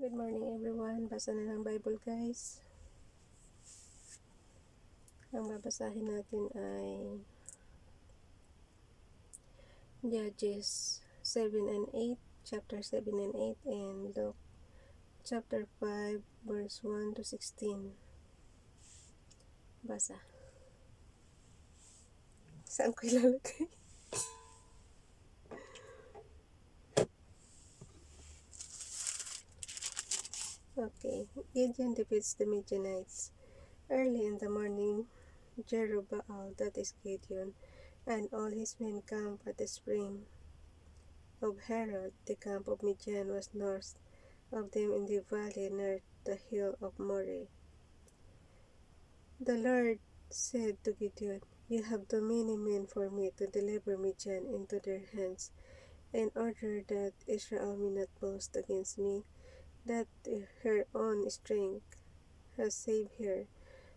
Good morning everyone. Basa na ng Bible guys. Ang babasahin natin ay Judges 7 and 8, chapter 7 and 8, and Luke chapter 5 verse 1 to 16. Basa. Saan ko ilalagay? Okay. Gideon defeats the Midianites. Early in the morning, Jerubbaal, that is Gideon, and all his men camped at the spring of Herod. The camp of Midian was north of them in the valley near the hill of Moreh. The Lord said to Gideon, "You have too many men for me to deliver Midian into their hands, in order that Israel may not boast against me, that her own strength has saved her.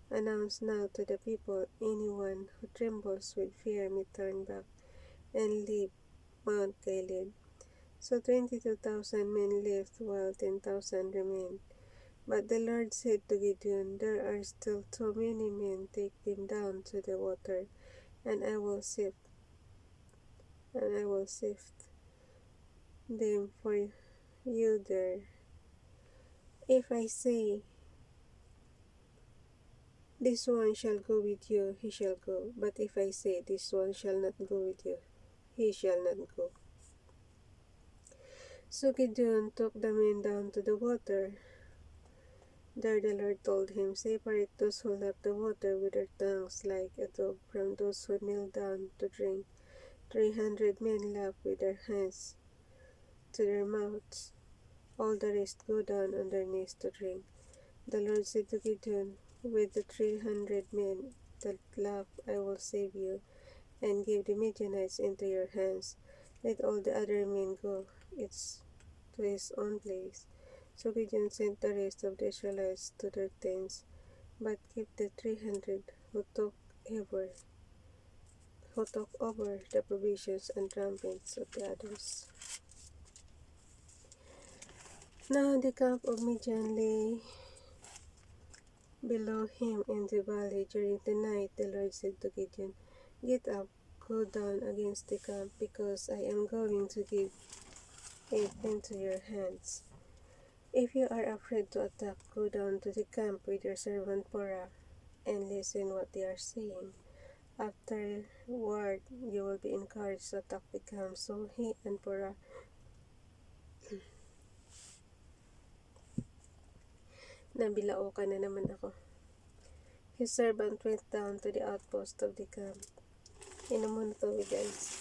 Announce now to the people, anyone who trembles with fear may turn back and leave Mount Gilead." So 22,000 men left, while 10,000 remained. But the Lord said to Gideon, "There are still too many men. Take them down to the water, and I will sift them for you there. If I say, 'This one shall go with you,' he shall go. But if I say, 'This one shall not go with you,' he shall not go." So Gideon took the men down to the water. There the Lord told him, "Separate those who lap the water with their tongues like a dog from those who kneel down to drink." 300 men lapped with their hands to their mouths. All the rest go down on their knees to drink. The Lord said to Gideon, "With the 300 men that lap I will save you, and give the Midianites into your hands. Let all the other men go, each to his own place." So Gideon sent the rest of the Israelites to their tents, but kept the 300 who took over the provisions and trumpets of the others. Now the camp of Midian lay below him in the valley. During the night the Lord said to Gideon, "Get up, go down against the camp, because I am going to give it into your hands. If you are afraid to attack, go down to the camp with your servant Porah, and listen what they are saying. Afterward you will be encouraged to attack the camp." So he and Porah nabilaukan na naman ako. His servant went down to the outpost of the camp. Inom muna tubig guys.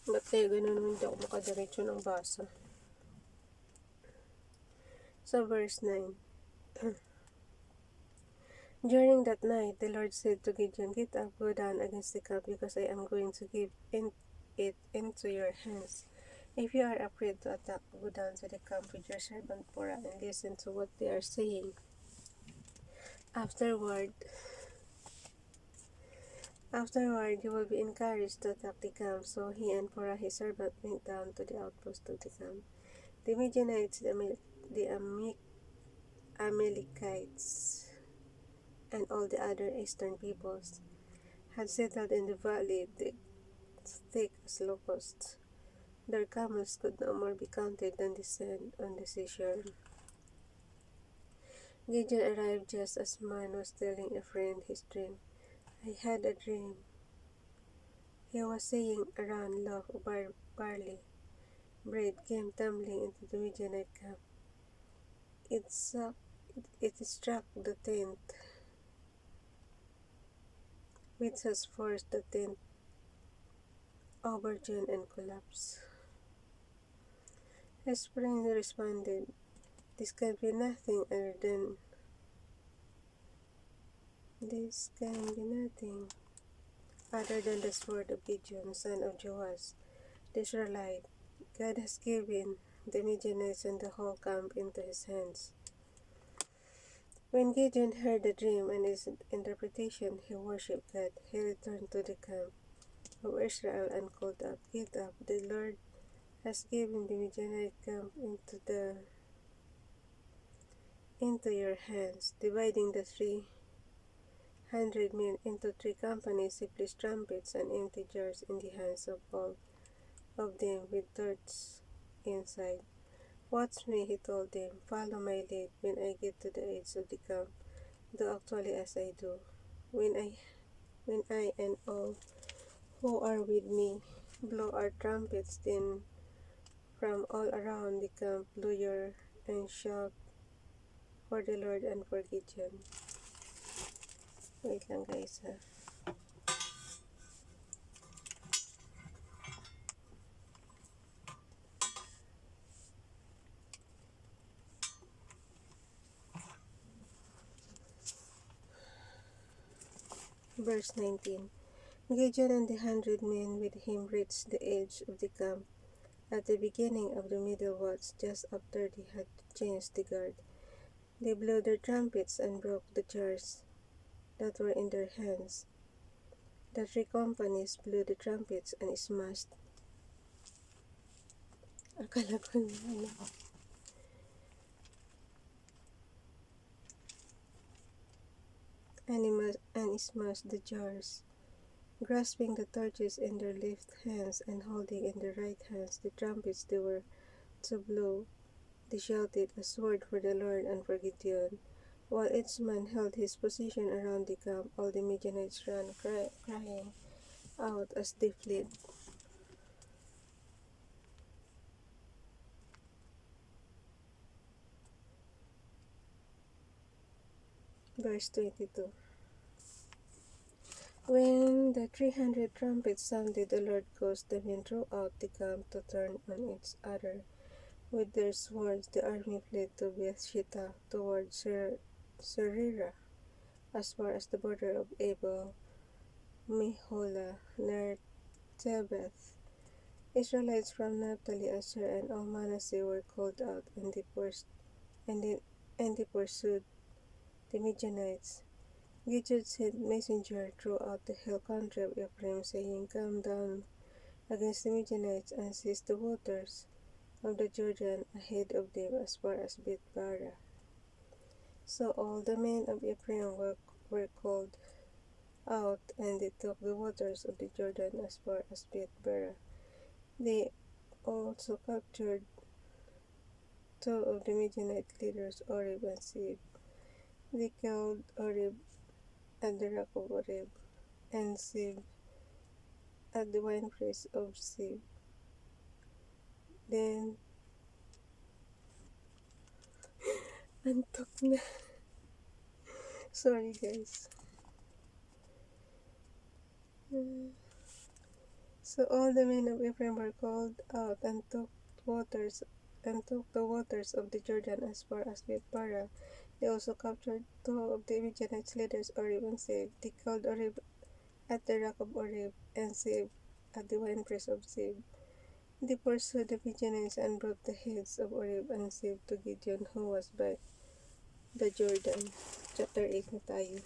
Ba't kaya ganun hindi ako makadiretso ng basa? So verse 9. During that night, the Lord said to Gideon, "Get up, go down against the camp, because I am going to give it into your hands. If you are afraid to attack, go down to the camp with your servant Porah, and listen to what they are saying. Afterward, you will be encouraged to attack the camp." So he and Porah his servant went down to the outpost of the camp. The Midianites, the Amalekites, and all the other eastern peoples had settled in the valley, thick as locusts. Their camels could no more be counted than the sand on the seashore. Gideon arrived just as man was telling a friend his dream. "I had a dream," he was saying. A round loaf of barley bread came tumbling into the Midianite camp. It struck the tent, which has forced the tent overturned and collapsed. His friend responded, This can be nothing other than the sword of Gideon, son of Joash, the Israelite. God has given the Midianites and the whole camp into his hands." When Gideon heard the dream and its interpretation, he worshipped God. He returned to the camp of Israel and called out, "Get up, the Lord has given the Midianite camp into your hands." Dividing the 300 men into 3 companies, he placed trumpets and empty jars in the hands of all of them with darts inside. "Watch me," he told them. "Follow my lead. When I get to the edge of the camp, do actually as I do. When I and all who are with me blow our trumpets, then from all around the camp blow your and shout for the Lord and for Gideon." Wait lang guys ha. Verse 19. Gideon and the 100 men with him reached the edge of the camp at the beginning of the middle watch, just after they had changed the guard. They blew their trumpets and broke the jars that were in their hands. The 3 companies blew the trumpets and smashed. Akala ko yun, and smashed the jars. Grasping the torches in their left hands and holding in their right hands the trumpets they were to blow, they shouted a sword for the Lord and for Gideon. While each man held his position around the camp, all the Midianites ran, crying out as they fled. Verse 22. When the 300 trumpets sounded, the Lord caused the men throughout the camp to turn on each other with their swords. The army fled to Bethshittah toward Serira, as far as the border of Abel, Meholah, near Tebeth. Israelites from Naphtali, Asher, and all Manasseh were called out, and they pursued the Midianites. Gideon sent messengers throughout the hill country of Ephraim, saying, "Come down against the Midianites and seize the waters of the Jordan ahead of them as far as Beth-barah." So all the men of Ephraim were called out, and they took the waters of the Jordan as far as Beth-barah. They also captured 2 of the Midianite leaders, Oreb and Zeeb. They killed Oreb at the rock of Oreb, and Zeeb at the winepress of Zeeb. Then, antok na. Sorry guys. So all the men of Ephraim were called out waters and took the waters of the Jordan as far as Beth-barah. They also captured 2 of the Midianites leaders, Oreb and Zeeb. They killed Oreb at the rock of Oreb, and Zeeb at the winepress of Zeeb. They pursued the Midianites and brought the heads of Oreb and Zeeb to Gideon, who was by the Jordan. Chapter 8 na tayo.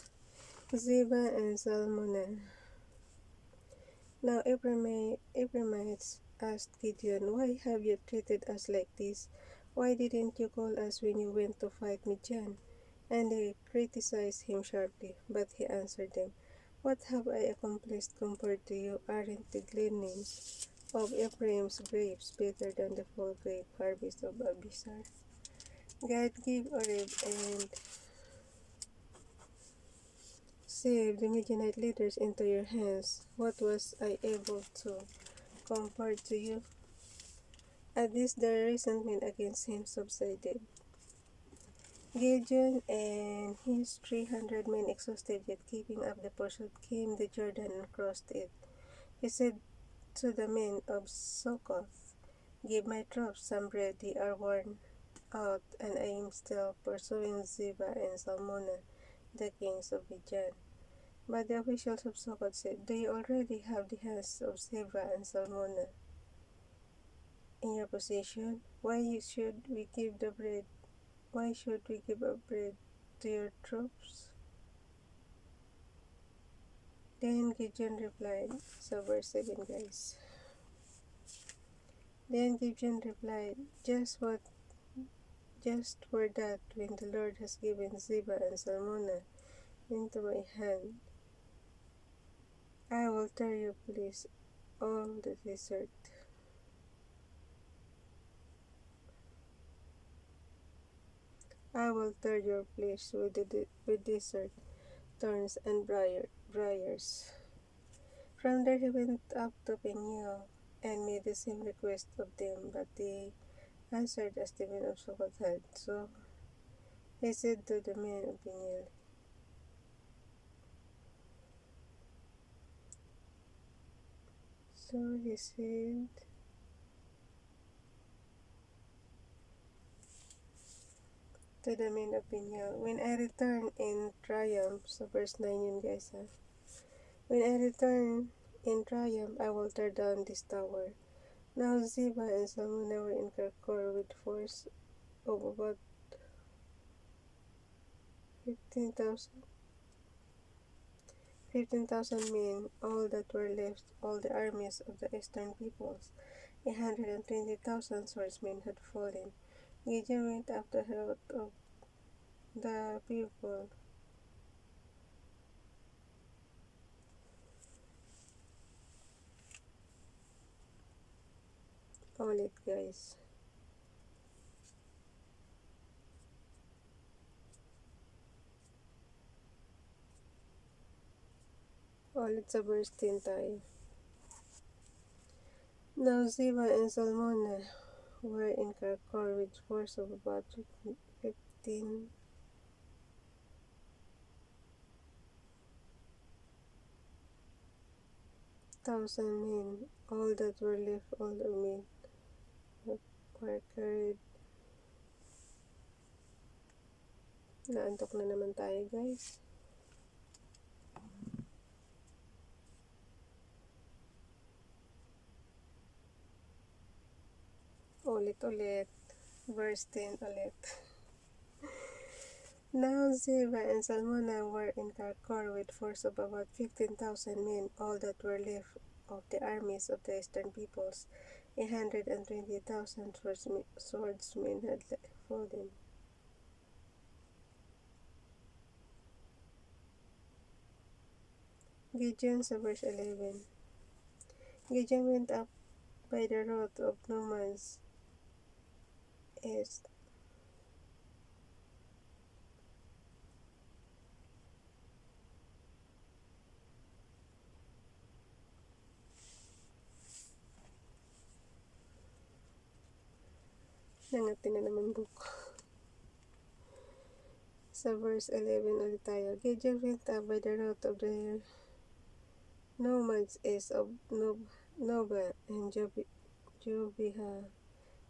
Ziba and Zalmunna. Now Ephraimites asked Gideon, "Why have you treated us like this? Why didn't you call us when you went to fight Midian?" And they criticized him sharply. But he answered them, "What have I accomplished compared to you? Aren't the gleanings of Ephraim's grapes better than the full grape harvest of Abisar? God gave Oreb and saved the Midianite leaders into your hands. What was I able to compare to you?" At this the resentment against him subsided. Gideon and his 300 men, exhausted yet keeping up the pursuit, came the Jordan and crossed it. He said to the men of Succoth, "Give my troops some bread, they are worn out, and I am still pursuing Ziba and Salmona, the kings of Midian." But the officials of Succoth said, "Do you already have the hands of Ziba and Salmona in your possession? Why should we give up bread to your troops? Then Gideon replied, so verse 7 guys. Then Gideon replied, just for that, when the Lord has given Zebah and Salmona into my hand, I will tear your place all the desert. I will tear your place with desert, thorns and briars. From there he went up to Peniel and made the same request of them, but they answered as the men of Succoth had. So he said to the men of Peniel, when I return in triumph, so verse 9 yun guys ha. When I return in triumph, I will tear down this tower. Now Zebah and Salmona were in Karkor with force of about 15,000 men, all that were left, all the armies of the eastern peoples. 120,000 swordsmen had fallen. Gideon went up the rout of the people. All it guys. All it sa verse 10 tayo. Now Zebah and Salmona were in Karkor with force of about 15,000 men. All that were left, all the men were carried. Naantok na naman tayo guys. Ulit. Verse 10 ulit. Now Zebah and Salmona were in Karkor with force of about 15,000 men, all that were left of the armies of the eastern peoples. 120,000 swordsmen had fallen. Gideon sa verse 11. Gideon went up by the road of Noman's east. Nangatin na naman book. Sa verse 11 ulit tayo. Gideon went up by the road of the nomads east of Nobah and Jobiha,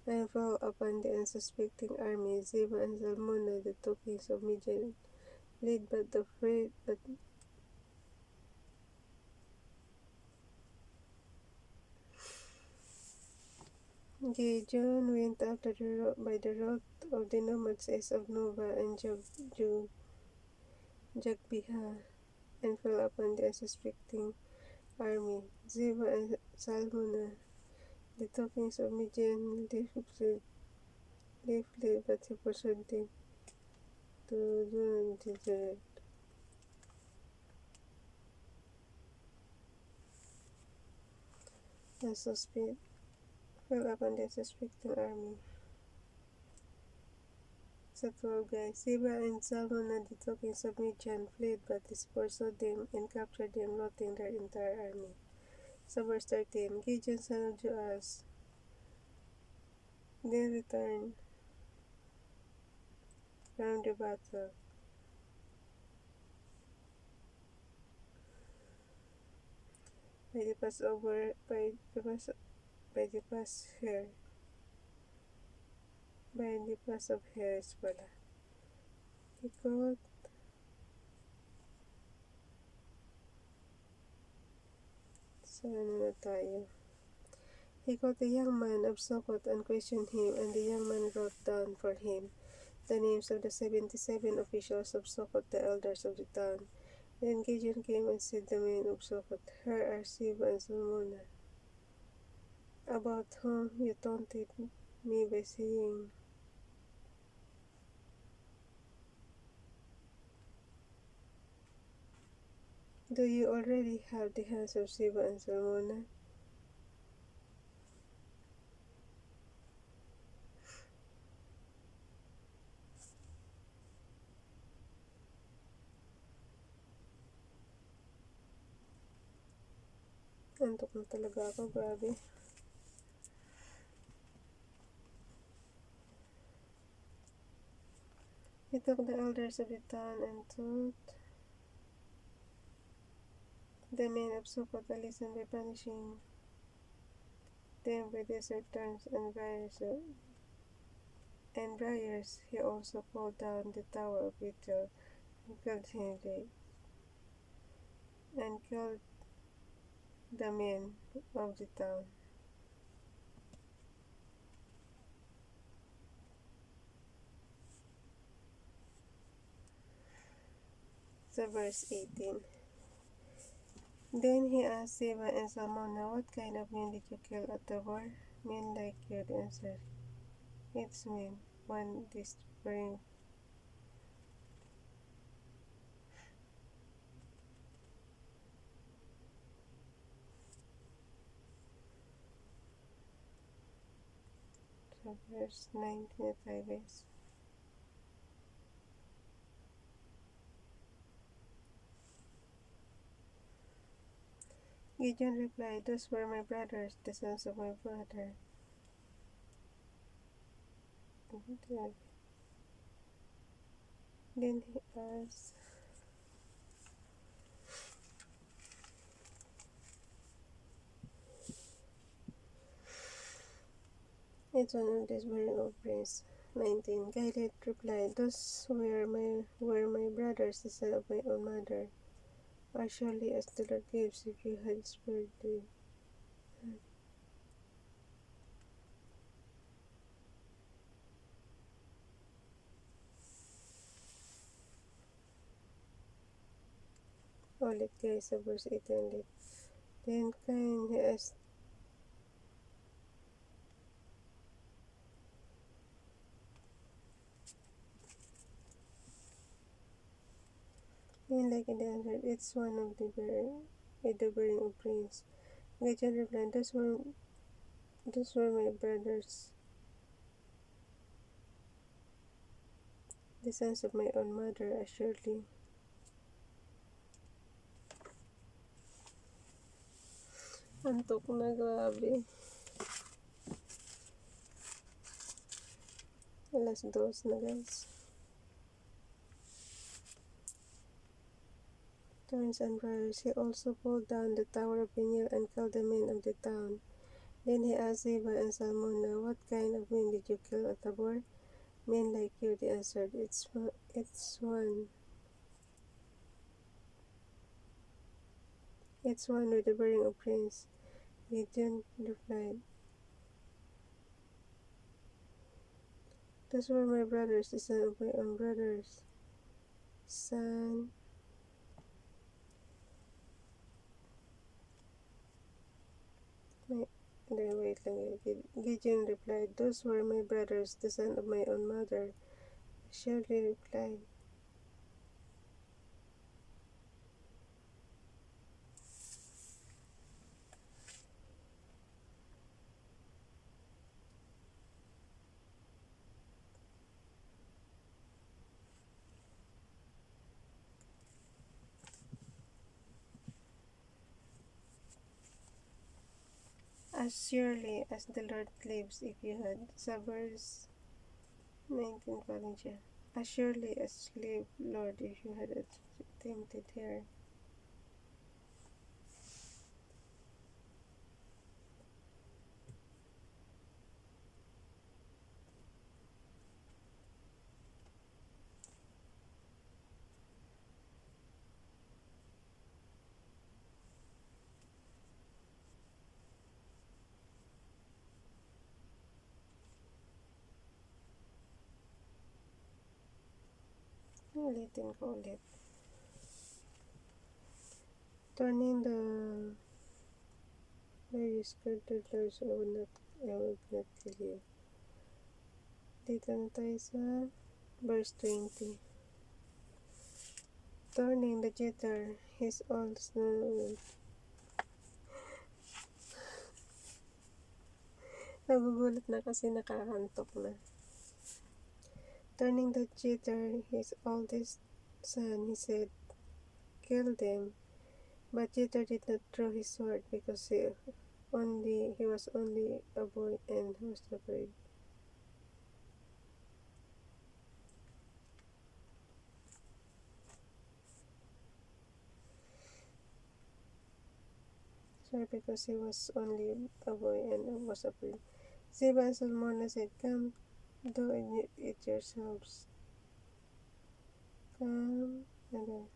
and fell upon the unsuspecting army. Zebah and Salmona, the two kings of Midian, fled but afraid, but Gideon went up by the road of the nomads east of Nobah and Jogbiha, and fell upon the unsuspecting army. Zebah and Salmona, the two kings of Midian, they fled, but he pursued them to Gennesaret. Fell upon the suspecting army. Sa 12 guys, Zebah and Salmona, the two kings of Midian, fled, but he pursued them and captured them, routing their entire army. Sa verse 13, Gideon son of Joash then returned from the battle. By the pass of hairs pala. Ikot. Sana na tayo. He caught the young man of Succoth and questioned him, and the young man wrote down for him the names of the 77 officials of Sukkot, the elders of the town. Then Gideon came and said the men of Sukkot, "Here are Sheba and Salmona, about whom you taunted me by saying, 'Do you already have the hands of Sheba and Salmona?'" Antok na talaga ako, grabe. He took the elders of the town and told the men of Sukkot a lesson by punishing them by desert thorns and briars. He also pulled down the tower of Bethel and killed him there, and killed the men of the town. So verse 18. Then he asked Sheba and Salmona, "What kind of men did you kill at the war?" "Men like you," they answered. "It's men, one disappearing." So verse 19 tayo guys. Gideon replied, "Those were my brothers, the sons of my brother." Then he asked, "It's one of these bearing offerings." 19. Gilead replied, "Those were my brothers, the son of my own mother. As surely as the Lord gives, if you had spared them." Ulit guys sa verse 18 ulit. Then Cain asked, "Men like in the answered, it's one of the bearing of prince." Gideon replied, "Those were my brothers, the sons of my own mother, assuredly." Antok na, grabe. Alas 2 na guys. Thorns and briars. He also pulled down the tower of Peniel and killed the men of the town. Then he asked Sheba and Salmona, "What kind of men did you kill at Tabor?" "Men like you," they answered. It's one with the bearing of prince." Gideon replied, "Those were my brothers, the son of my own brother's son." Wait lang. Gideon replied, "Those were my brothers, the son of my own mother." Surely replied, "As surely as the Lord lives, if you had." Sa verse 19 pa rin siya. "As surely as live, Lord, if you had attempted here." Ulitin ko ulit. Turning the very scared toddlers, I will not kill you. Dito na tayo sa verse 20. Turning the jitter, his old snow. Nagugulat na kasi nakakantok na. Turning the jitter, his oldest son, he said, "Kill them." But Jitter did not draw his sword because he was only a boy and was afraid. Sorry, because he was only a boy and was afraid. Ziba and Salmona said, "Come, do it yourselves." Come, again.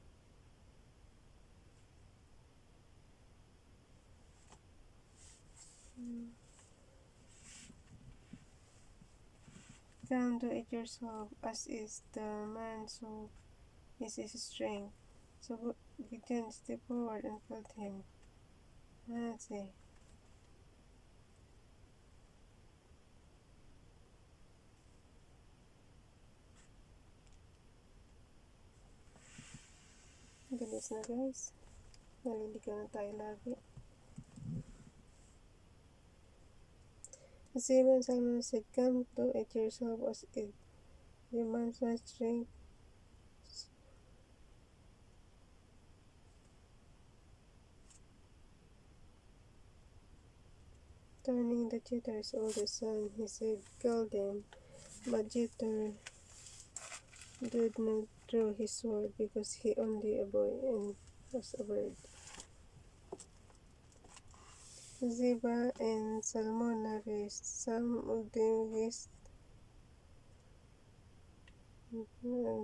Come, do it yourself, as is the man, so is his strength. So Gideon stepped forward and killed him. Let's see. Bilis na guys. Naliligaw na tayo lagi. Ziba and Salmon said, "Come, do it yourself, as it demands my strength." Turning the Jitter's oldest son, he said, "Kill them." But Jitter did not draw his sword because he only a boy and was a bird. Ziba and Salmona raised some of them raised. Di ko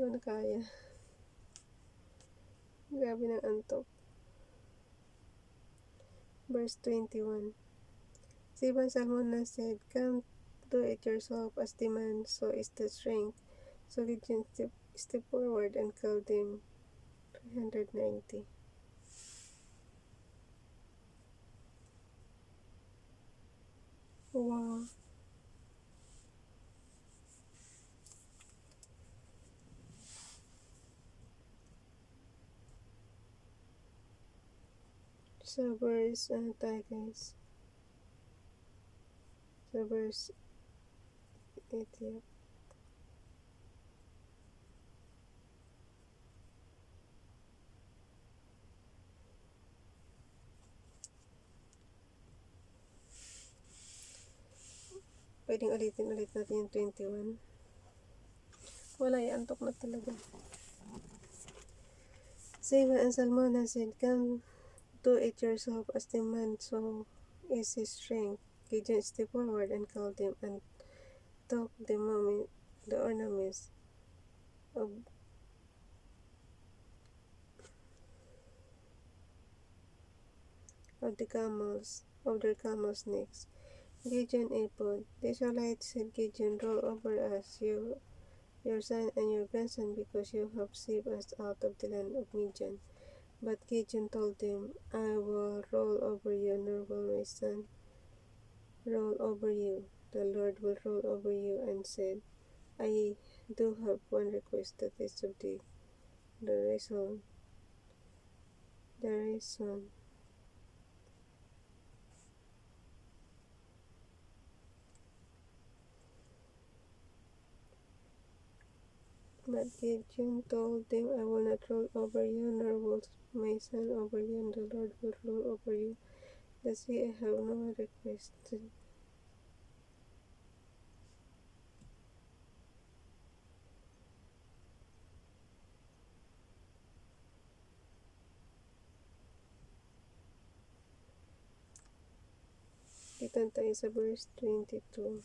na kaya. Grabe ng antok. Verse 21. Ziba and Salmona said, "Come, do it yourself, as the man, so is the strength." So Gideon stepped forward and killed them. 390. Wow. Sa verse, ano tayo guys? Sa verse 8, pwedeng ulitin ulit natin yung 21. Wala, antok na talaga. Ziba and Salmona said, "Come, do it yourself, as the man, so is his strength." Gideon stepped forward and called them and took the ornaments of their camels' necks. Gideon echoed, "The Israelites," said Gideon, "roll over us, your son and your grandson, because you have saved us out of the land of Midian." But Gideon told them, "I will roll over you, nor will my son roll over you. The Lord will roll over you." And said, "I do have one request, that is of the reason. But Gideon told them, "I will not roll over you, nor will my son over you, and the Lord will roll over you. Thus I have no request." Dito tayo sa verse 23.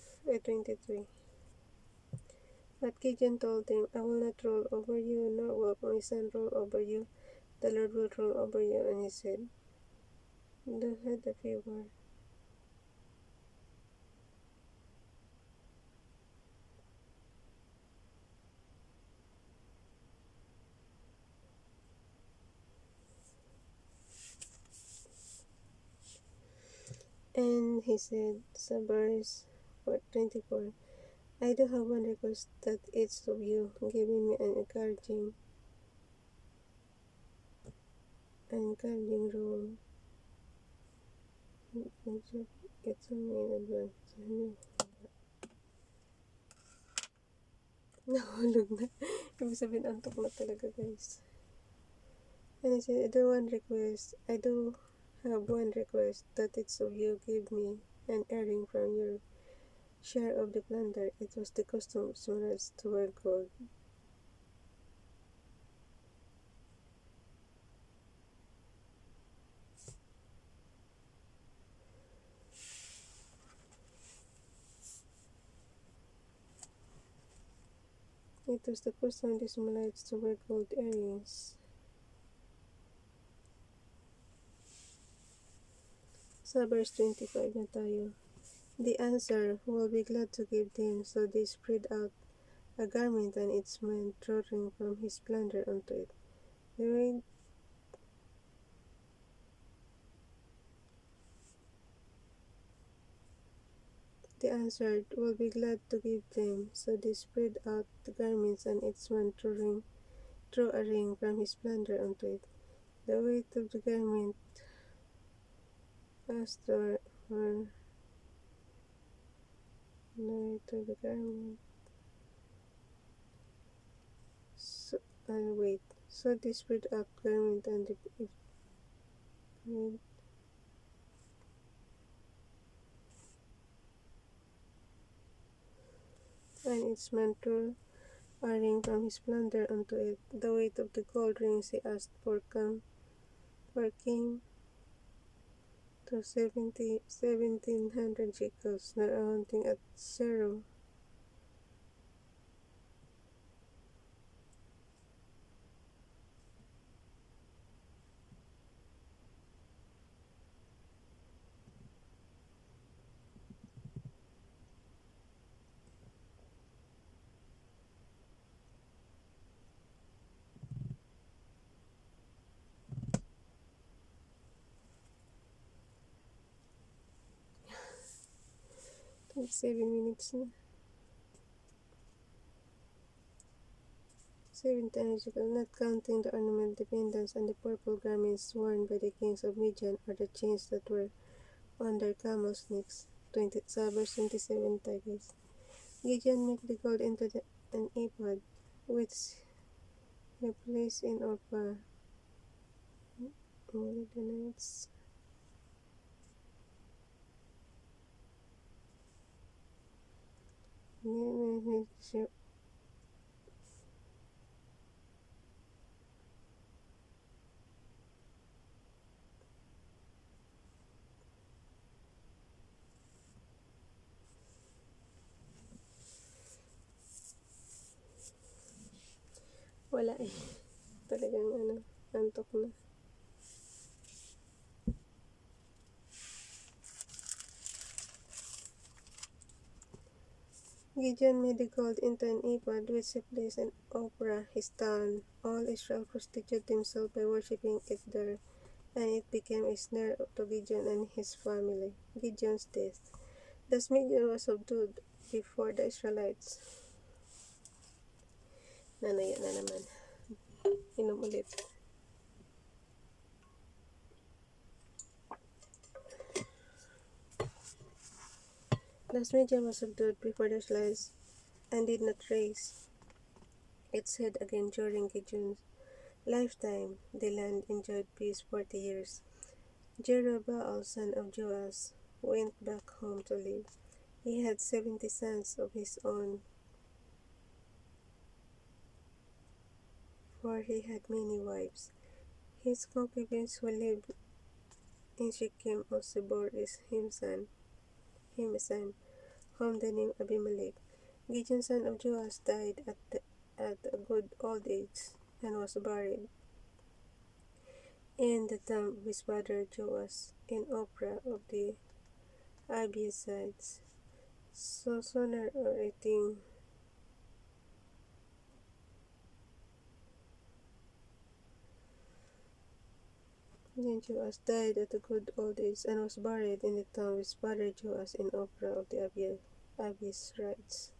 But Gideon told them, "I will not roll over you, nor will my son roll over you. the Lord will rule over you. And he said, do had a fever. And he said, sa verse 24, I do have one request, that each of you giving me an encouraging role. It's on me in advance. Nahulog na. Ibig sabihin, antok na talaga, guys. And he said, I do have one request, that each of you give me an earring from your share of the plunder. It was the custom of Sunrise to wear gold. It was the custom of the Israelites to wear gold earrings. Sa verse 25 na tayo. The answer will be glad to give them, so they spread out a garment, and its man drawing from his plunder unto it. The answered will be glad to give them, so they spread out the garments, and its man drew a ring from his plunder unto it. The weight of the garment passed or the weight of the garment. So, wait. So they spread out garment, and its man drew a ring from his plunder unto it. The weight of the gold rings he asked for came to 1700 shekels, not amounting at zero. Like 7 minutes na. 7 times, not counting the ornament, the pendants, and the purple garments worn by the kings of Midian, or the chains that were on their camels' necks. Verse 27 tayo, guys. Gideon make the gold into an ephod, which he placed in Orpah. Only the knights. Wala eh. Talagang antok na. Gideon made the gold into an ephod, which he placed in Ophrah, his town. All Israel prostituted themselves by worshipping it there, and it became a snare to Gideon and his family. Gideon's death. Thus Midian was subdued before the Israelites. Nanaya na naman. Inom ulit. Thus Midian was subdued before the Israelites, and did not raise its head again during Gideon's lifetime. The land enjoyed peace 40 years. Jerubbaal, son of Joash, went back home to live. He had 70 sons of his own, for he had many wives. His concubines who lived in Shechem also bore him a son, whom they named Abimelech. Gideon, son of Joash, died at a good old age, and was buried in the tomb of his father Joas, in Opera of the Abiesides. So sooner or eating then Joas died at a good old age and was buried in the tomb of his father Joas in Opera of the Abiesides.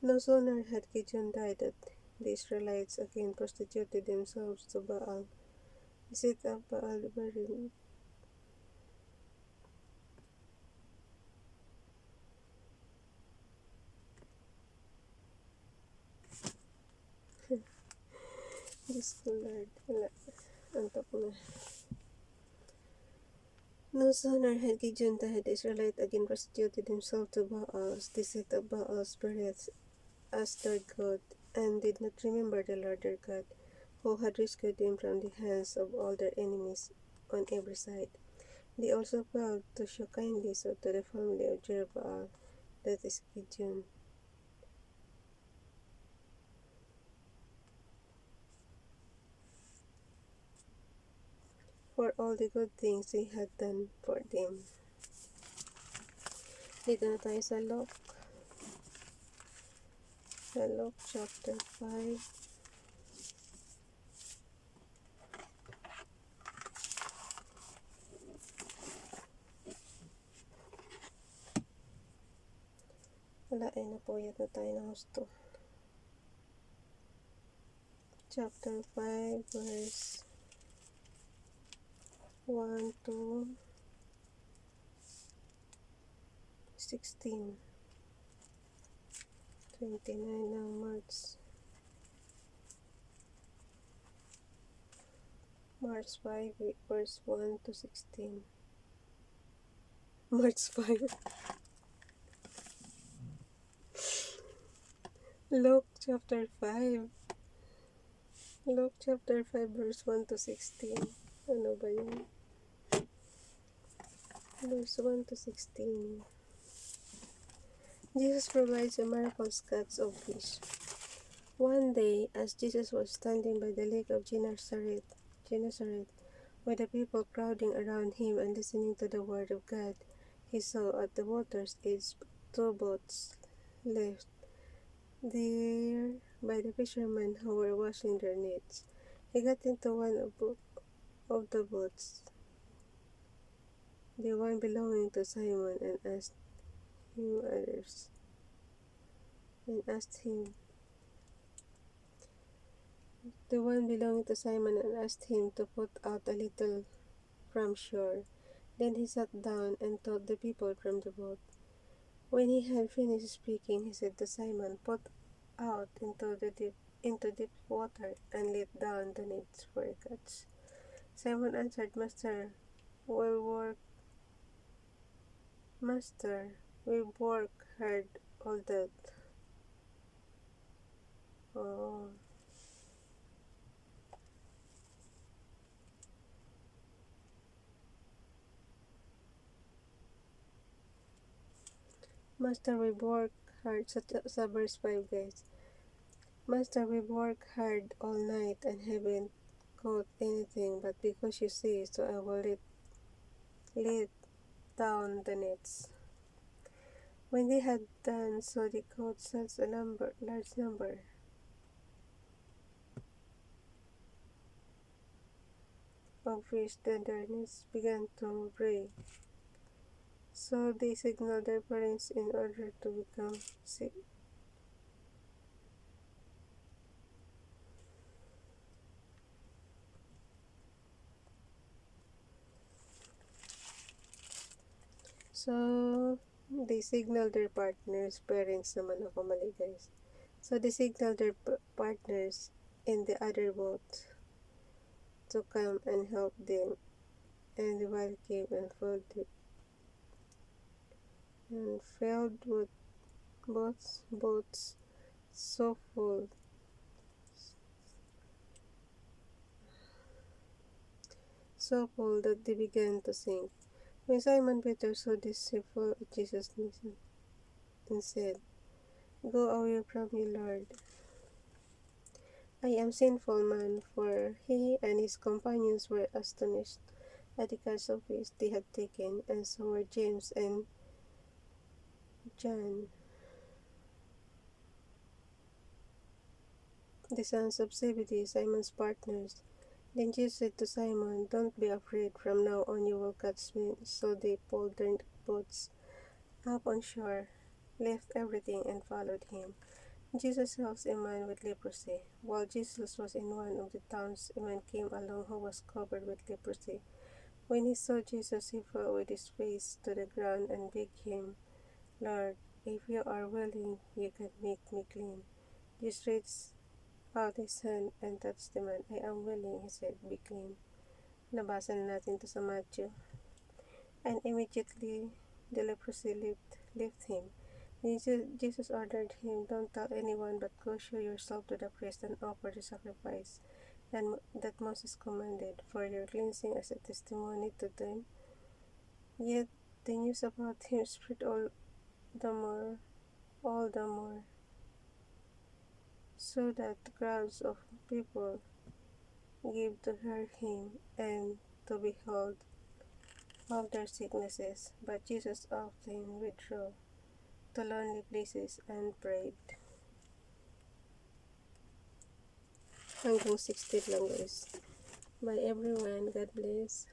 No sooner had Gideon died than the Israelites again prostituted themselves to Baal. They set up Baal buried discolored. Wala. Antok na. No sooner had Gideon died, the Israelites again prostituted themselves to Baals. They set up Baal's spirits as their god, and did not remember the Lord their God, who had rescued them from the hands of all their enemies on every side. They also failed to show kindness to the family of Jerubbaal, that is Gideon, for all the good things he had done for them. Dito na tayo sa Luke chapter 5. Wala ay napuyat na tayo ng gusto. Chapter 5 verse 1 to 16. 29 ng March 5 verse 1 to 16. March 5. Luke chapter 5. Luke chapter 5 verse 1 to 16. Ano ba yun? Verse 1 to 16. Jesus provides a miracle catch of fish. One day, as Jesus was standing by the Lake of Gennesaret, with the people crowding around him and listening to the word of God, he saw at the water's edge 2 boats left there by the fishermen who were washing their nets. He got into one of the boats, the one belonging to Simon, and asked him to put out a little from shore. Then he sat down and taught the people from the boat. When he had finished speaking, he said to Simon, "Put out into deep water and let down the nets for a catch." Simon answered, Master, we've worked hard all that." Oh. Master, we've worked hard. Sa verse 5, guys. Master, we've worked hard all night and haven't caught anything, but because you say so, I will let down the nets. When they had done so, they caught such a large number of fish that their nets began to break. So they signaled their parents in order to become sick. So they signaled their partners, parents naman ako mali, guys. So they signaled their partners in the other boat to come and help them, and the while came and filled with boats so full that they began to sink. When Simon Peter saw this, he fell at Jesus' knees and said, "Go away from me, Lord. I am sinful man, for he and his companions were astonished at the catch of fish they had taken, and so were James and John, the sons of Zebedee, Simon's partners. Then Jesus said to Simon, "Don't be afraid, from now on you will catch men." So they pulled their boats up on shore, left everything, and followed him. Jesus heals a man with leprosy. While Jesus was in one of the towns, a man came along who was covered with leprosy. When he saw Jesus, he fell with his face to the ground and begged him, "Lord, if you are willing, you can make me clean." Jesus reached out his hand and touched the man. "I am willing," he said, "be clean." Nabasa na natin to sa Matthew. And immediately the leprosy left him. Jesus ordered him, "Don't tell anyone, but go show yourself to the priest and offer the sacrifice that Moses commanded for your cleansing as a testimony to them." Yet the news about him spread all the more, so that crowds of people gave to hear him and to be healed of their sicknesses. But Jesus often withdrew to lonely places and prayed. Hanggang 16 lang guys. Bye everyone. God bless.